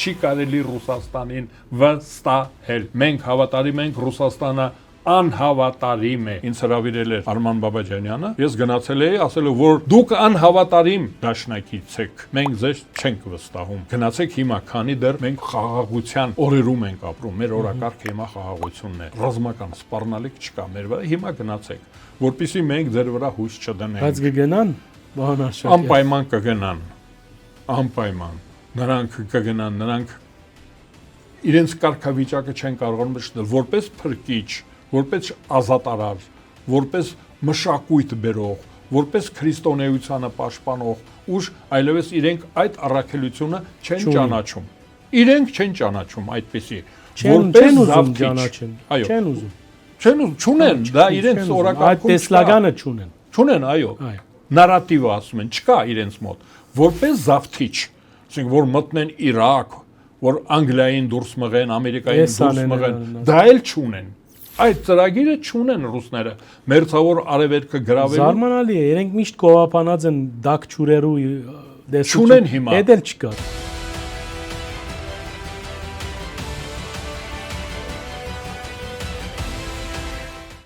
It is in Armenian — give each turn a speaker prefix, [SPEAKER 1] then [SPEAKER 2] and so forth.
[SPEAKER 1] չի կարելի Ռուսաստանին վստահել։ Մենք հավատարիմ ենք, Ռուսաստանը անհավատարիմ է։ Ինձ հրավիրել էր Արման Բաբաջանյանը, ես գնացել էի, ասել եմ, որ դուք անհավատարիմ դաշնակից եք, մենք ձեզ չենք վստահում։ Գնացեք հիմա, քանի դեռ մենք խաղաղության օրերում ենք ապրում, մեր օրակարգը հիմա խաղաղությունն է, ռազմական սպառնալիք չկա մեր վրա, հիմա գնացեք, որպեսզի մենք ձեր վրա հույս չդնենք։
[SPEAKER 2] Բայց կգնան, Վահան Աշակյան։
[SPEAKER 1] Անպայման կգնան, անպայման, նրանք կգնան, նրանք իրենց կարգավիճակը չեն կարողանում մշտել, որպես փրկիչ, որպես ազատարար, որպես մշակույթ բերող, որպես քրիստոնեությանը պաշտպանող ուժ, այլևս իրենք այդ առաքելությունը չեն ճանաչում։ Իրենք չեն ճանաչում այդպեսի,
[SPEAKER 2] որպես զավթիչ։ Այո։ Չեն ուզում։
[SPEAKER 1] Չեն ուզում, չունեն, դա իրենց օրակարգում
[SPEAKER 2] այդ տեսլականը չունեն։
[SPEAKER 1] Չունեն, այո։ Նարատիվը ասում են, չկա իրենց մոտ, որպես զավթիչ, ասենք որ մտնեն Իրաք, որ Անգլիային դուրս մղեն, Ամերիկային դուրս մղեն, դա էլ չունեն։ Այդ ծրագիրը չունեն ռուսները, մերձավոր արևելքը գրավելու։
[SPEAKER 2] Զարմանալի է, իրենք միշտ կողապանած են դակ ճուրերու դեսություն։
[SPEAKER 1] Չունեն հիմա։
[SPEAKER 2] Էդ էլ չկա։